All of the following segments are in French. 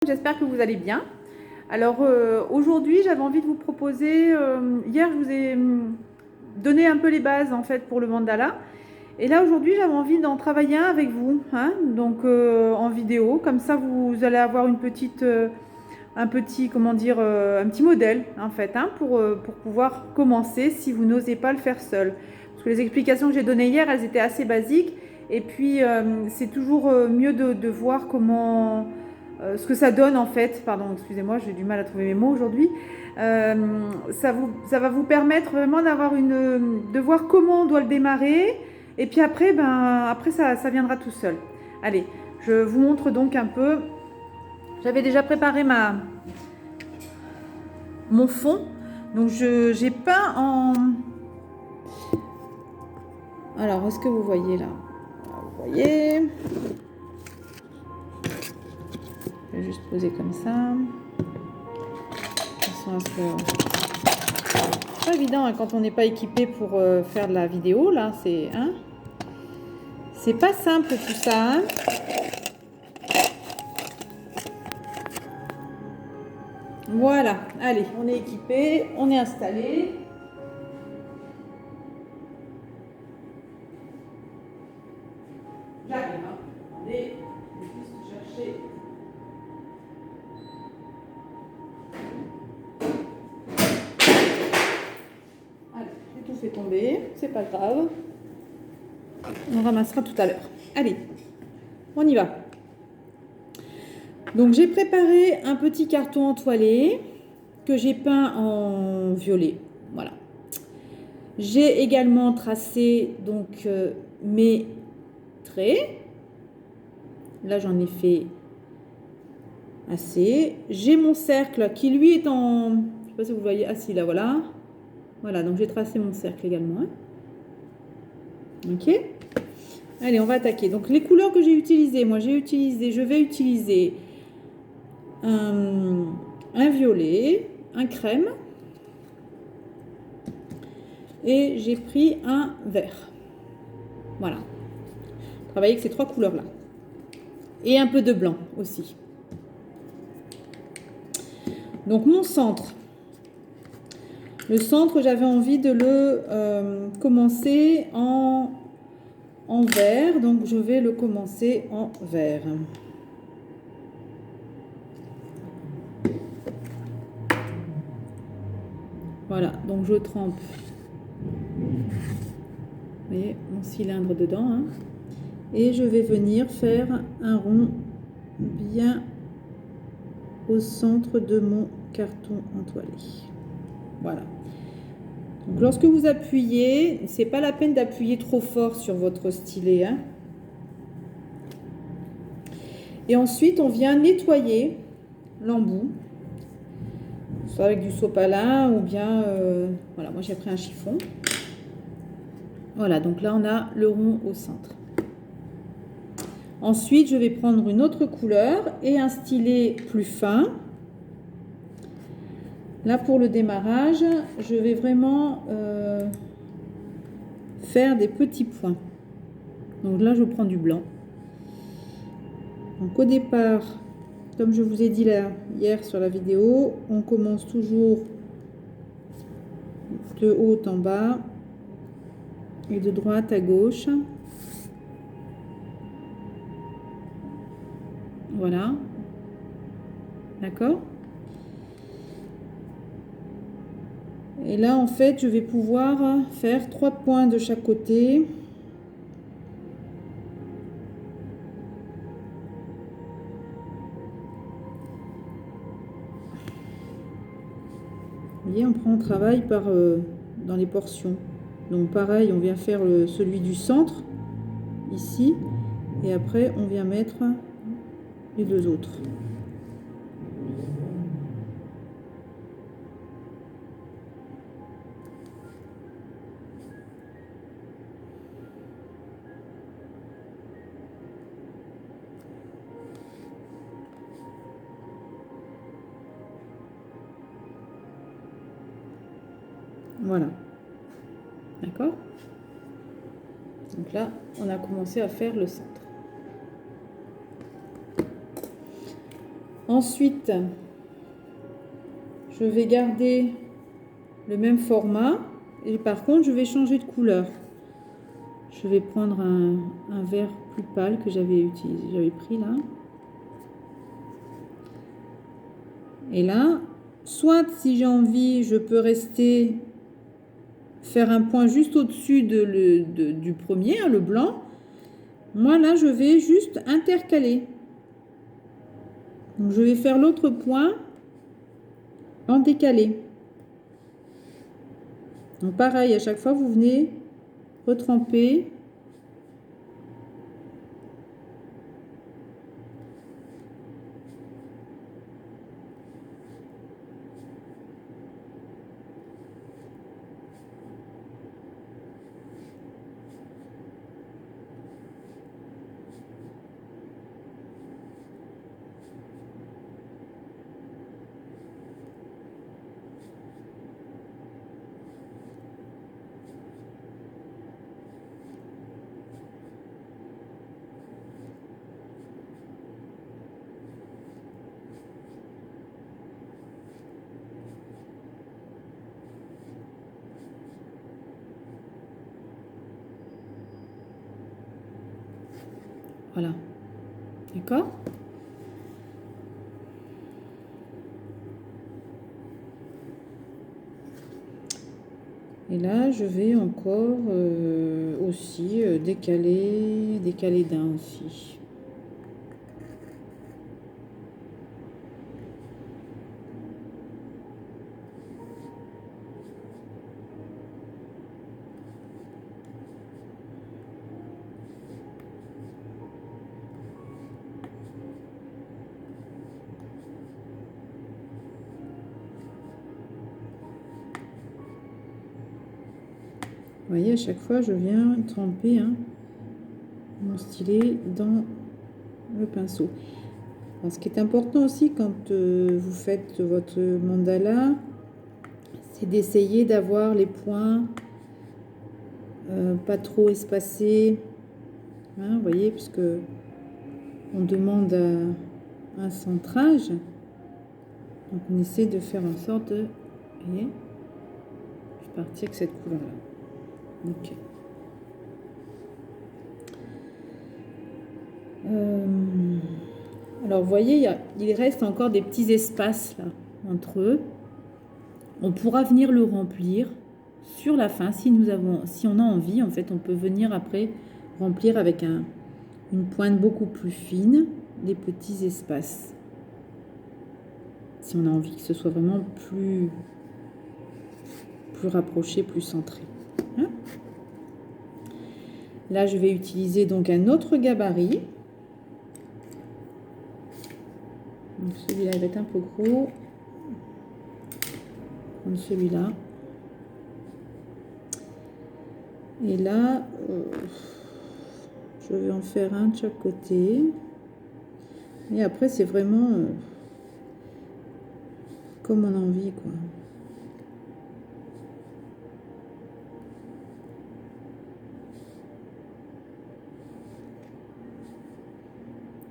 J'espère que vous allez bien. Alors aujourd'hui, j'avais envie de vous proposer, hier je vous ai donné un peu les bases en fait pour le mandala. Et là aujourd'hui, j'avais envie d'en travailler un avec vous, hein, donc en vidéo. Comme ça, vous allez avoir une petite, un petit, comment dire, un petit modèle en fait, hein, pour pouvoir commencer si vous n'osez pas le faire seul. Parce que les explications que j'ai données hier, elles étaient assez basiques. Et puis c'est toujours mieux de voir comment ce que ça donne en fait, pardon, excusez-moi, j'ai du mal à trouver mes mots aujourd'hui. Ça va vous permettre vraiment de voir comment on doit le démarrer. Et puis après, après ça viendra tout seul. Allez, je vous montre donc un peu. J'avais déjà préparé mon fond. Donc j'ai peint en... Alors, est-ce que vous voyez là? Vous voyez? Je vais juste poser comme ça. C'est pas évident hein, quand on n'est pas équipé pour faire de la vidéo là, c'est pas simple tout ça. Hein. Voilà, allez, on est équipé, on est installé. J'arrive, hein. Attendez, je vais juste chercher. Allez, j'ai tout fait tomber, c'est pas grave. On ramassera tout à l'heure. Allez, on y va. Donc j'ai préparé un petit carton entoilé que j'ai peint en violet. Voilà. J'ai également tracé donc mes traits. Là j'en ai fait assez. J'ai mon cercle qui lui est en... Je ne sais pas si vous voyez. Ah si, là voilà. Voilà, donc j'ai tracé mon cercle également. Ok. Allez, on va attaquer. Donc les couleurs que j'ai utilisées, je vais utiliser un violet, un crème et j'ai pris un vert. Voilà. Travailler avec ces trois couleurs là. Et un peu de blanc aussi. Donc mon centre. Le centre, j'avais envie de le commencer en vert. Donc je vais le commencer en vert. Voilà, donc je trempe. Vous voyez, mon cylindre dedans. Hein. Et je vais venir faire un rond bien au centre de mon carton entoilé. Voilà. Donc lorsque vous appuyez, c'est pas la peine d'appuyer trop fort sur votre stylet. Hein. Et ensuite, on vient nettoyer l'embout, soit avec du sopalin ou bien, voilà, moi j'ai pris un chiffon. Voilà, donc là on a le rond au centre. Ensuite, je vais prendre une autre couleur et un stylet plus fin. Là, pour le démarrage, je vais vraiment faire des petits points. Donc là, je prends du blanc. Donc au départ, comme je vous ai dit là, hier sur la vidéo, on commence toujours de haut en bas et de droite à gauche. Voilà. D'accord? Et là, en fait, je vais pouvoir faire 3 points de chaque côté. Vous voyez, on travaille dans les portions. Donc pareil, on vient faire celui du centre, ici. Et après, on vient mettre les deux autres. Voilà. D'accord? Donc là, on a commencé à faire le centre. Ensuite, je vais garder le même format et par contre, je vais changer de couleur. Je vais prendre un vert plus pâle que j'avais pris là. Et là, soit si j'ai envie, je peux faire un point juste au-dessus du premier, hein, le blanc. Moi là, je vais juste intercaler. Donc je vais faire l'autre point en décalé. Donc pareil, à chaque fois, vous venez retremper. Voilà. D'accord? Et là, je vais encore aussi décaler d'un aussi. Vous voyez, à chaque fois, je viens tremper mon stylet dans le pinceau. Alors, ce qui est important aussi quand vous faites votre mandala, c'est d'essayer d'avoir les points pas trop espacés. Hein, vous voyez, puisque on demande un centrage. Donc, on essaie de faire en sorte de... Vous voyez, je vais partir avec cette couleur-là. Ok. Alors, vous voyez, il reste encore des petits espaces là, entre eux. On pourra venir le remplir sur la fin si on a envie. En fait, on peut venir après remplir avec une pointe beaucoup plus fine les petits espaces. Si on a envie que ce soit vraiment plus rapproché, plus centré. Hein? Là, je vais utiliser donc un autre gabarit. Donc celui-là, il va être un peu gros. Comme celui-là. Et là, je vais en faire un de chaque côté. Et après, c'est vraiment comme on a envie, quoi.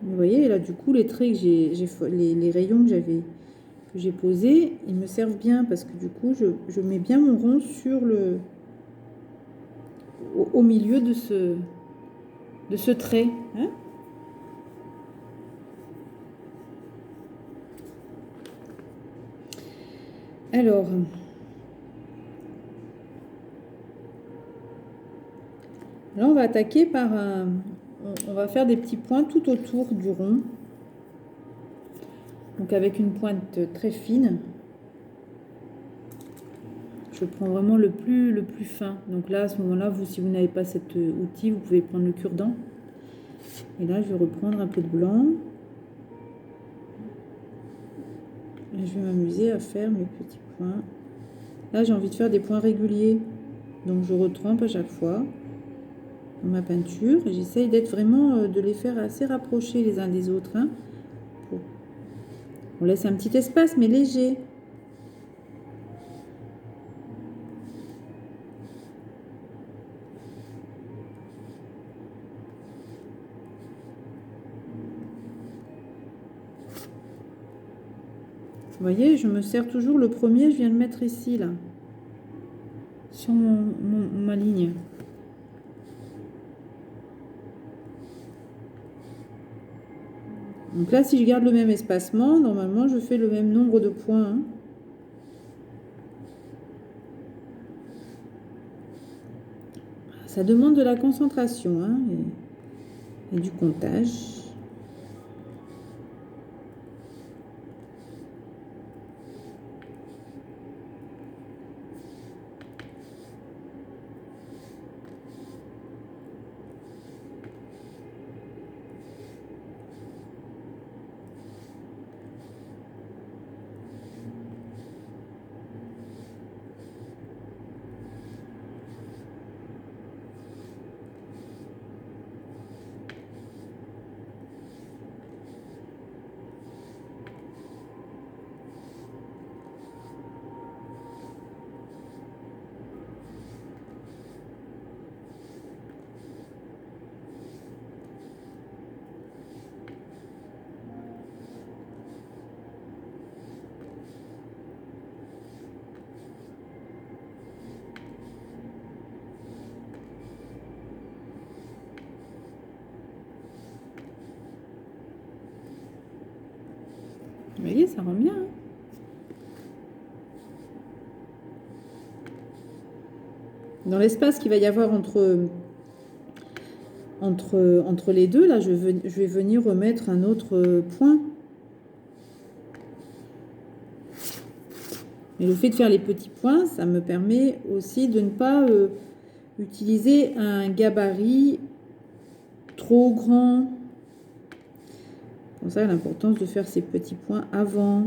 Vous voyez, là, du coup, les traits que les rayons que j'ai posés, ils me servent bien parce que du coup, je mets bien mon rond sur au milieu de ce trait. Hein? Alors, là, on va attaquer par on va faire des petits points tout autour du rond. Donc, avec une pointe très fine. Je prends vraiment le plus fin. Donc là, à ce moment-là, si vous n'avez pas cet outil, vous pouvez prendre le cure-dent. Et là, je vais reprendre un peu de blanc. Et je vais m'amuser à faire mes petits points. Là, j'ai envie de faire des points réguliers. Donc, je retrempe à chaque fois dans ma peinture. Et j'essaye d'être vraiment, de les faire assez rapprochés les uns des autres. Hein. On laisse un petit espace, mais léger. Vous voyez, je me sers toujours le premier, je viens de mettre ici, là, sur ma ligne. Donc là, si je garde le même espacement, normalement, je fais le même nombre de points. Hein. Ça demande de la concentration hein, et du comptage. Vous voyez, ça rend bien. Hein. Dans l'espace qu'il va y avoir entre les deux, là, je vais venir remettre un autre point. Et le fait de faire les petits points, ça me permet aussi de ne pas utiliser un gabarit trop grand. C'est pour ça l'importance de faire ces petits points avant.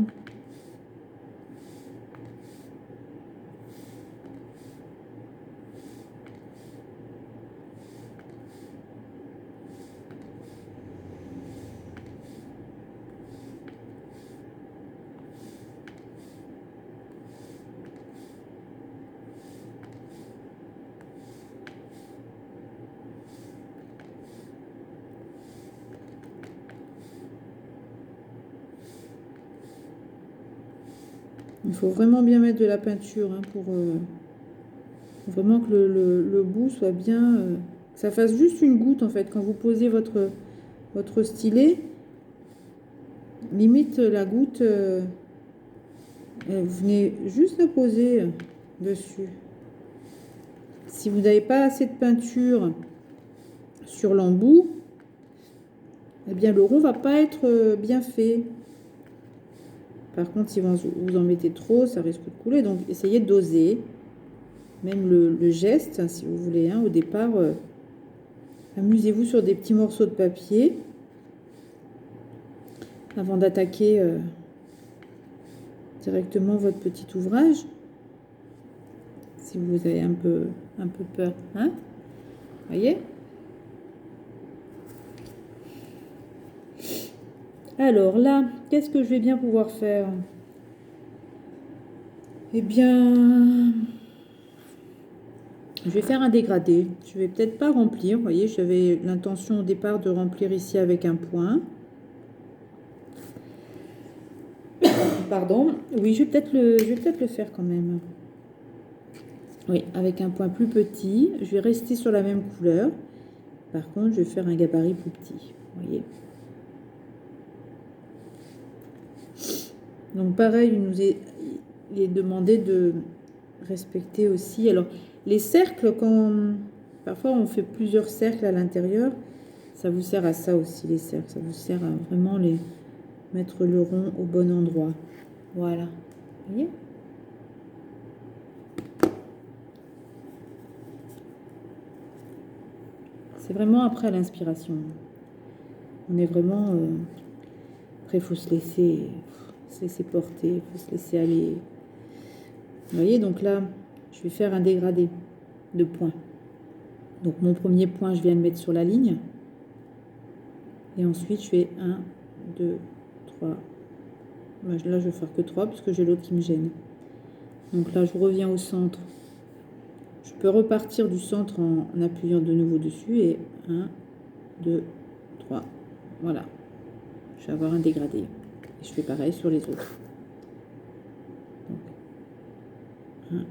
Il faut vraiment bien mettre de la peinture hein, pour vraiment que le bout soit bien... que ça fasse juste une goutte en fait. Quand vous posez votre stylet, limite la goutte, vous venez juste la poser dessus. Si vous n'avez pas assez de peinture sur l'embout, eh bien le rond va pas être bien fait. Par contre, si vous en mettez trop, ça risque de couler. Donc, essayez de doser. Même le geste, hein, si vous voulez. Hein, au départ, amusez-vous sur des petits morceaux de papier avant d'attaquer directement votre petit ouvrage. Si vous avez un peu peur. Hein, voyez ? Alors là, qu'est-ce que je vais bien pouvoir faire? Eh bien, je vais faire un dégradé. Je vais peut-être pas remplir. Vous voyez, j'avais l'intention au départ de remplir ici avec un point. Pardon. Oui, je vais peut-être le faire quand même. Oui, avec un point plus petit. Je vais rester sur la même couleur. Par contre, je vais faire un gabarit plus petit. Vous voyez. Donc pareil, il est demandé de respecter aussi. Alors, les cercles, parfois on fait plusieurs cercles à l'intérieur, ça vous sert à ça aussi, les cercles. Ça vous sert à vraiment mettre le rond au bon endroit. Voilà. Vous voyez ? C'est vraiment après l'inspiration. On est vraiment... après, il faut se laisser porter, il faut se laisser aller. Vous voyez, donc là, je vais faire un dégradé de points. Donc mon premier point, je viens de mettre sur la ligne. Et ensuite, je fais 1, 2, 3. Là, je vais faire que 3 puisque j'ai l'autre qui me gêne. Donc là, je reviens au centre. Je peux repartir du centre en appuyant de nouveau dessus. Et 1, 2, 3. Voilà. Je vais avoir un dégradé. Et je fais pareil sur les autres. 1,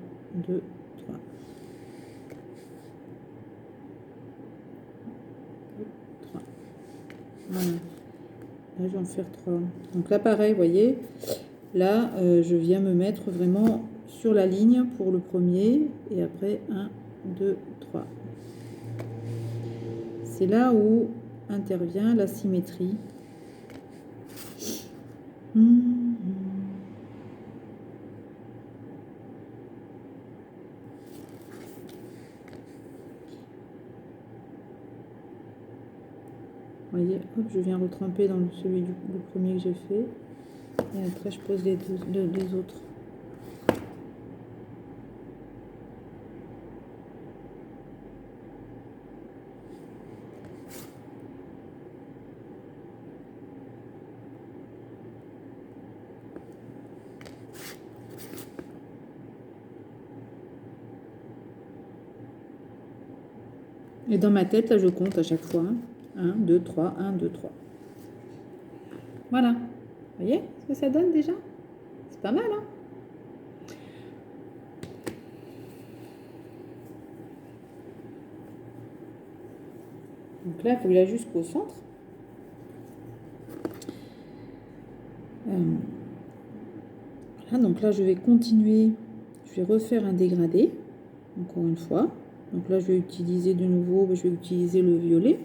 2, 3. 3. Voilà. Là, je vais en faire 3. Donc là, pareil, vous voyez, là, je viens me mettre vraiment sur la ligne pour le premier. Et après, 1, 2, 3. C'est là où intervient la symétrie. Vous voyez, hop, je viens retremper dans celui du premier que j'ai fait. Et après, je pose les autres. Et dans ma tête, là, je compte à chaque fois. 1, 2, 3, 1, 2, 3. Voilà. Vous voyez ce que ça donne déjà? C'est pas mal, hein? Donc là, il faut que j'aille jusqu'au centre. Voilà, donc là, je vais continuer. Je vais refaire un dégradé, encore une fois. Donc là, je vais utiliser de nouveau, je vais utiliser le violet.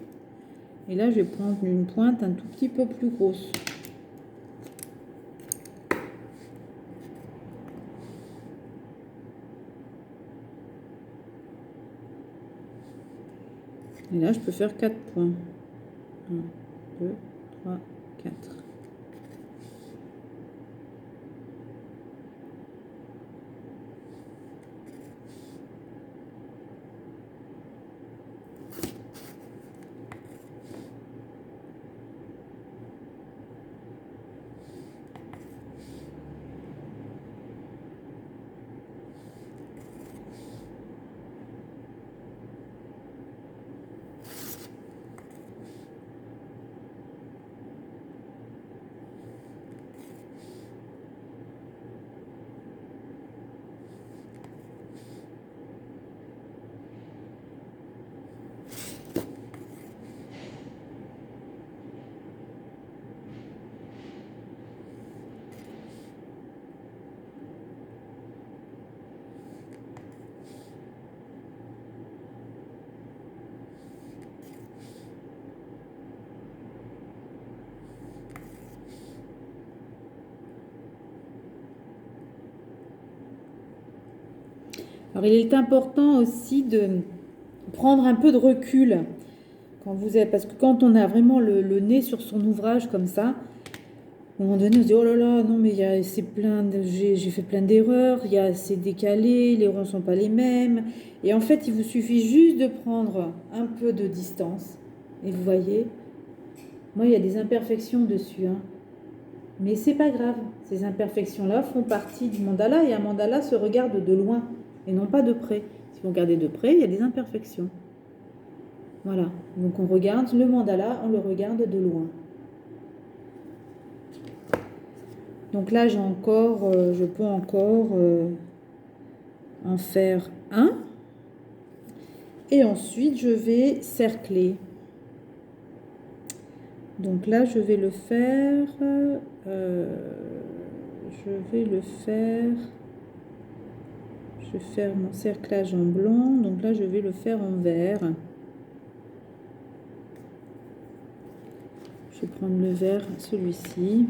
Et là, je vais prendre une pointe un tout petit peu plus grosse. Et là, je peux faire 4 points. 1, 2, 3, 4. Alors, il est important aussi de prendre un peu de recul quand vous êtes, parce que quand on a vraiment le nez sur son ouvrage comme ça, à un moment donné, on se dit oh là là, non mais j'ai fait plein d'erreurs, c'est décalé, les ronds sont pas les mêmes. Et en fait, il vous suffit juste de prendre un peu de distance. Et vous voyez, moi il y a des imperfections dessus, hein. Mais c'est pas grave, ces imperfections-là font partie du mandala et un mandala se regarde de loin et non pas de près. Si vous regardez de près, il y a des imperfections. Voilà, donc on regarde le mandala, on le regarde de loin. Donc là, je peux encore en faire un. Et ensuite, je vais cercler. Donc là, je vais faire mon cerclage en blanc. Donc là, je vais le faire en vert. Je vais prendre le vert, celui-ci.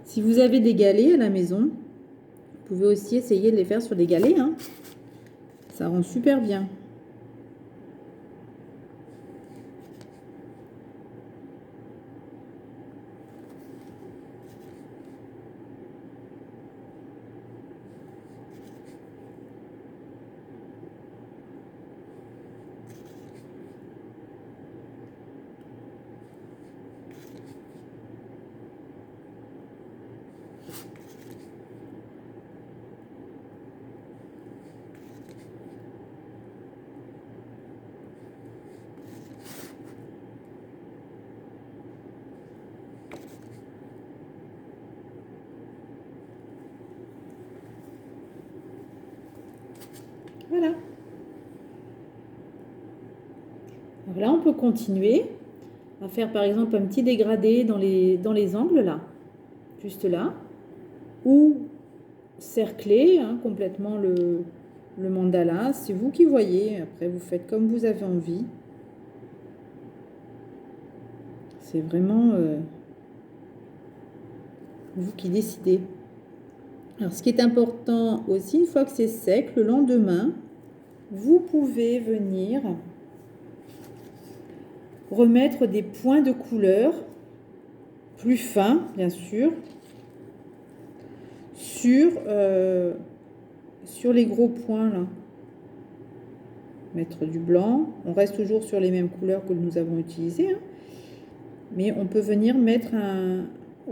Si vous avez des galets à la maison, vous pouvez aussi essayer de les faire sur des galets, hein. Ça rend super bien. là, on peut continuer à faire par exemple un petit dégradé dans les angles là, juste là, ou cercler complètement le mandala. C'est vous qui voyez. Après, vous faites comme vous avez envie. C'est vraiment vous qui décidez. Alors, ce qui est important aussi, une fois que c'est sec, le lendemain, vous pouvez venir remettre des points de couleur plus fins, bien sûr, sur les gros points là. Mettre du blanc. On reste toujours sur les mêmes couleurs que nous avons utilisées, mais on peut venir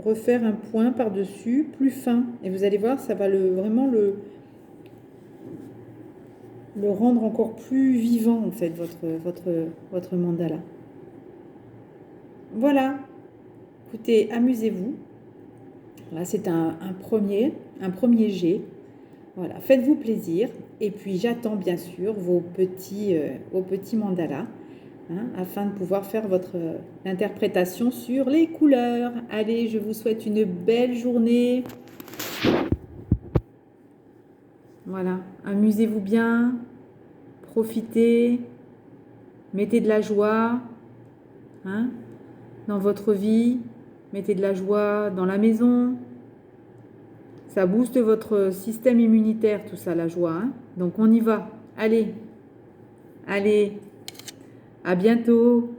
refaire un point par-dessus plus fin. Et vous allez voir, ça va vraiment le rendre encore plus vivant, en fait, votre mandala. Voilà. Écoutez, amusez-vous. Là, c'est un premier jet. Voilà, faites-vous plaisir. Et puis, j'attends bien sûr vos petits mandalas, afin de pouvoir faire votre interprétation sur les couleurs. Allez, je vous souhaite une belle journée. Voilà, amusez-vous bien, profitez, mettez de la joie dans votre vie, mettez de la joie dans la maison. Ça booste votre système immunitaire, tout ça, la joie. Donc, on y va. Allez, à bientôt.